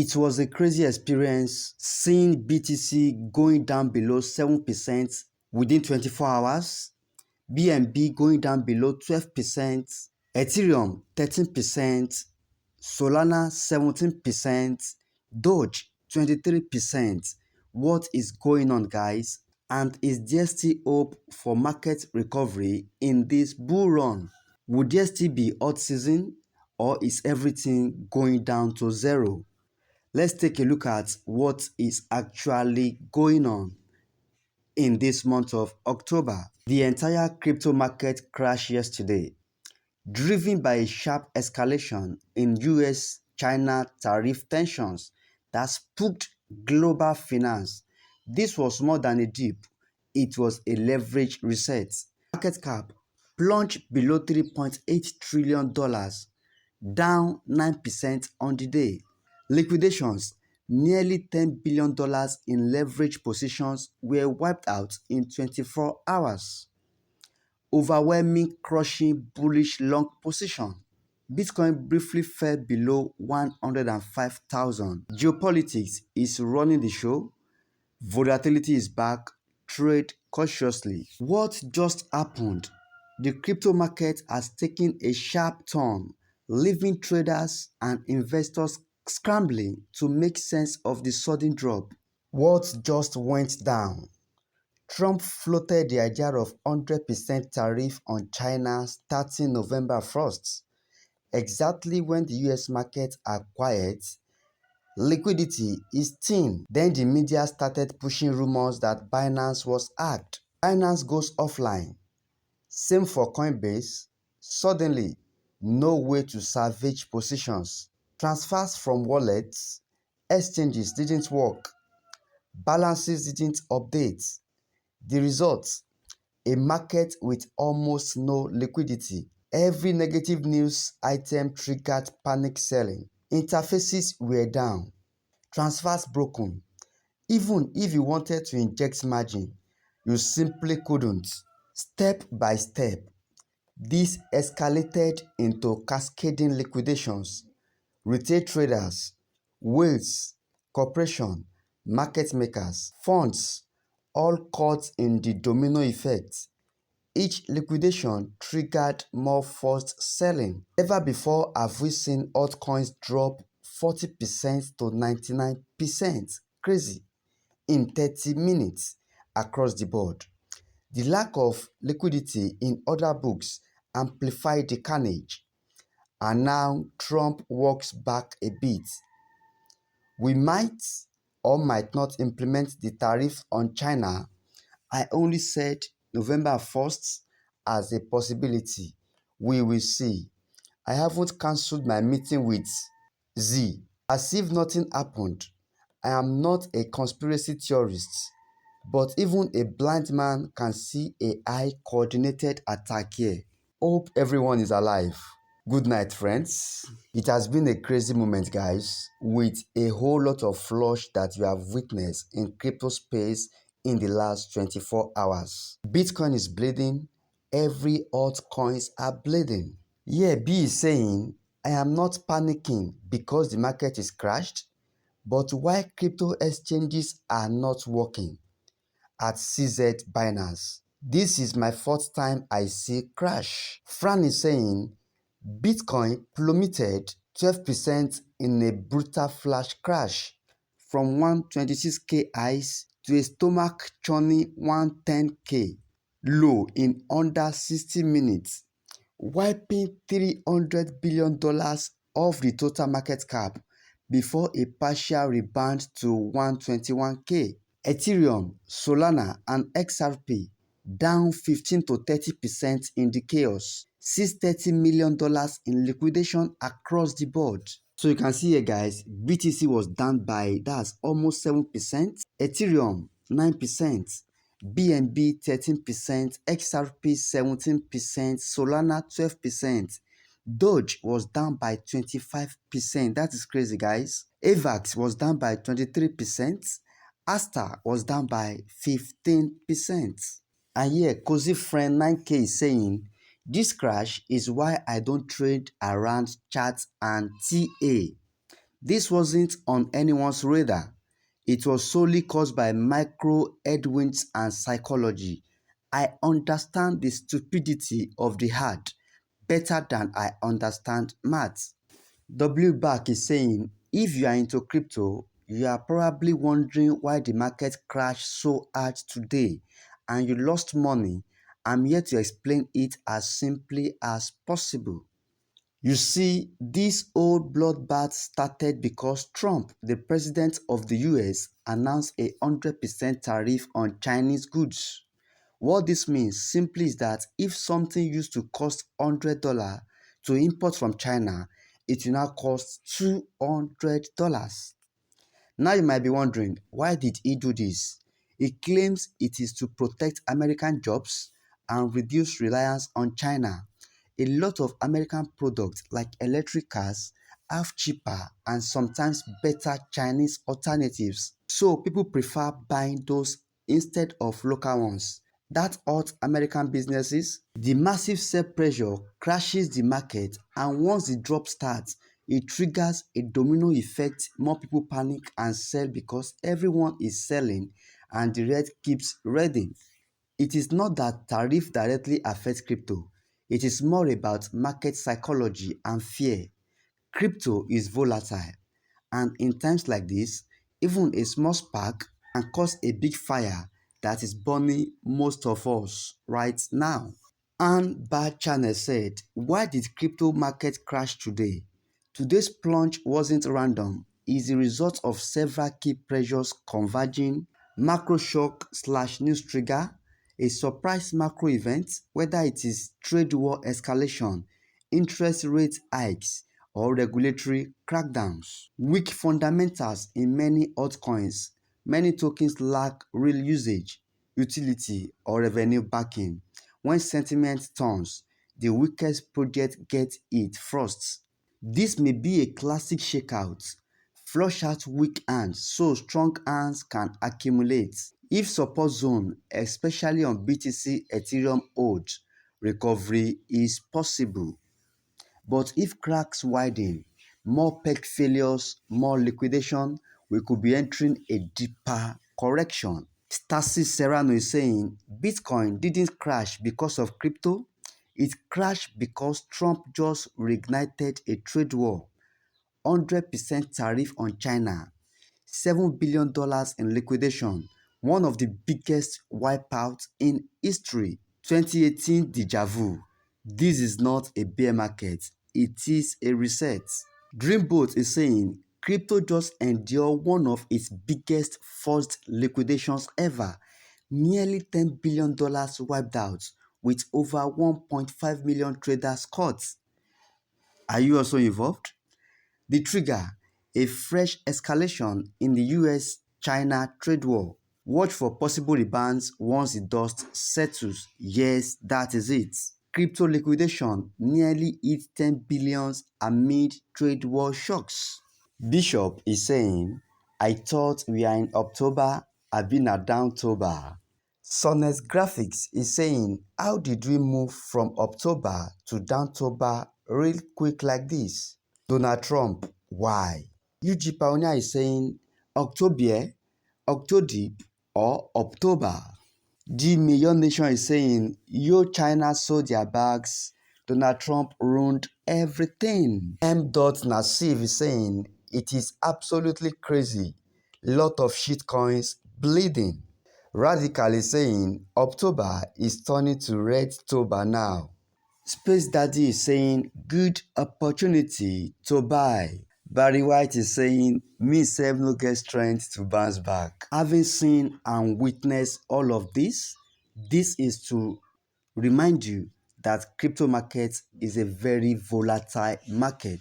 It was a crazy experience seeing BTC going down below 7% within 24 hours, BNB going down below 12%, Ethereum 13%, Solana 17%, Doge 23%. What is going on, guys? And is there still hope for market recovery in this bull run? Would there still be hot season, or is everything going down to zero? Let's take a look at what is actually going on in this month of October. The entire crypto market crashed yesterday, driven by a sharp escalation in US-China tariff tensions that spooked global finance. This was more than a dip, it was a leverage reset. Market cap plunged below $3.8 trillion, down 9% on the day. Liquidations, nearly $10 billion in leverage positions were wiped out in 24 hours. Overwhelming crushing bullish long position. Bitcoin briefly fell below 105,000. Geopolitics is running the show. Volatility is back. Trade cautiously. What just happened? The crypto market has taken a sharp turn, leaving traders and investors scrambling to make sense of the sudden drop. What just went down? Trump floated the idea of 100% tariff on China starting November 1st. Exactly when the US markets are quiet, liquidity is thin. Then the media started pushing rumors that Binance was hacked. Binance goes offline. Same for Coinbase. Suddenly, no way to salvage positions. Transfers from wallets, exchanges didn't work. Balances didn't update. The result, a market with almost no liquidity. Every negative news item triggered panic selling. Interfaces were down. Transfers broken. Even if you wanted to inject margin, you simply couldn't. Step by step, this escalated into cascading liquidations. Retail traders, whales, corporations, market makers, funds, all caught in the domino effect. Each liquidation triggered more forced selling. Never before have we seen altcoins drop 40% to 99%. Crazy. In 30 minutes across the board. The lack of liquidity in other books amplified the carnage. And now Trump walks back a bit. We might or might not implement the tariff on China. I only said November 1st as a possibility. We will see. I haven't cancelled my meeting with Z. As if nothing happened. I am not a conspiracy theorist, but even a blind man can see a high-coordinated attack here. Hope everyone is alive. Good night, friends. It has been a crazy moment, guys, with a whole lot of flush that you have witnessed in crypto space in the last 24 hours. Bitcoin is bleeding. Every altcoins are bleeding. Yeah, B is saying, I am not panicking because the market is crashed, but why crypto exchanges are not working? At CZ Binance. This is my fourth time I see crash. Fran is saying, Bitcoin plummeted 12% in a brutal flash crash from 126K highs to a stomach-churning 110K low in under 60 minutes, wiping $300 billion off the total market cap before a partial rebound to 121K. Ethereum, Solana, and XRP down 15 to 30% in the chaos. $630 million in liquidation across the board. So you can see here, guys, BTC was down by, that's almost 7%. Ethereum, 9%. BNB, 13%. XRP, 17%. Solana, 12%. Doge was down by 25%. That is crazy, guys. AVAX was down by 23%. Asta was down by 15%. And here, Cozy Friend 9K is saying, this crash is why I don't trade around charts and TA. This wasn't on anyone's radar. It was solely caused by micro headwinds and psychology. I understand the stupidity of the hard better than I understand maths. W back is saying, if you are into crypto, you are probably wondering why the market crashed so hard today and you lost money. I'm here to explain it as simply as possible. You see, this whole bloodbath started because Trump, the president of the US, announced a 100% tariff on Chinese goods. What this means simply is that if something used to cost $100 to import from China, it will now cost $200. Now you might be wondering, why did he do this? He claims it is to protect American jobs and reduce reliance on China. A lot of American products like electric cars have cheaper and sometimes better Chinese alternatives. So people prefer buying those instead of local ones. That hurts American businesses. The massive sell pressure crashes the market, and once the drop starts, it triggers a domino effect. More people panic and sell because everyone is selling and the red keeps reading. It is not that tariff directly affects crypto. It is more about market psychology and fear. Crypto is volatile, and in times like this, even a small spark can cause a big fire that is burning most of us right now. Ann Bad Channel said, why did crypto market crash today? Today's plunge wasn't random. It's the result of several key pressures converging: macro shock slash news trigger, a surprise macro event, whether it is trade war escalation, interest rate hikes, or regulatory crackdowns. Weak fundamentals in many altcoins. Many tokens lack real usage, utility, or revenue backing. When sentiment turns, the weakest project gets it first. This may be a classic shakeout. Flush out weak hands so strong hands can accumulate. If support zone, especially on BTC Ethereum holds, recovery is possible. But if cracks widen, more peg failures, more liquidation, we could be entering a deeper correction. Stasis Serrano is saying Bitcoin didn't crash because of crypto. It crashed because Trump just reignited a trade war, 100% tariff on China, $7 billion in liquidation, one of the biggest wipeouts in history. 2018 deja vu. This is not a bear market, it is a reset. Dreamboat is saying crypto just endured one of its biggest forced liquidations ever, nearly $10 billion wiped out, with over 1.5 million traders caught. Are you also involved? The trigger: a fresh escalation in the US-China trade war. Watch for possible rebounds once the dust settles. Yes, that is it. Crypto liquidation nearly hit 10 billions amid trade war shocks. Bishop is saying, I thought we are in October, I've been a downtober. Sonnet Graphics is saying, how did we move from October to downtober real quick like this? Donald Trump, why? UG Pioneer is saying, October, Octodip, or October. G Million Nation is saying, yo, China sold their bags, Donald Trump ruined everything. M. Nasif is saying, it is absolutely crazy, lot of shitcoins bleeding. Radical is saying, October is turning to Redtober now. Space Daddy is saying, good opportunity to buy. Barry White is saying, me sef no get strength to bounce back. Having seen and witnessed all of this, this is to remind you that crypto market is a very volatile market.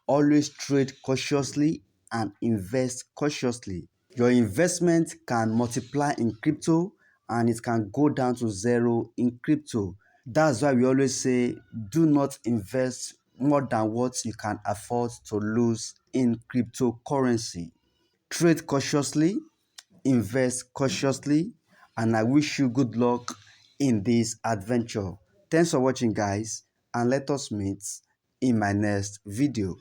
Always trade cautiously and invest cautiously. Your investment can multiply in crypto and it can go down to zero in crypto. That's why we always say do not invest more than what you can afford to lose in cryptocurrency. Trade cautiously, invest cautiously, and I wish you good luck in this adventure. Thanks for watching, guys, and let us meet in my next video.